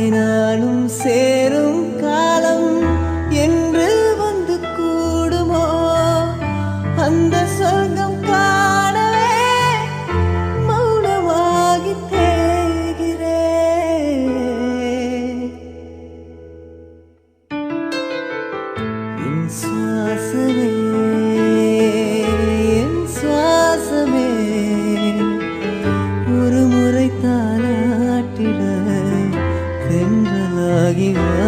உன்னை நானும் சேரும் காலம் என்று வந்து கூடுமோ அந்த சொர்க்கம் காணவே மௌனமாகி தேய்கிறேன் என் சுவாசமே என் சுவாசமே ஒரு முறை தாலாட்டிட தென்றலாகி வா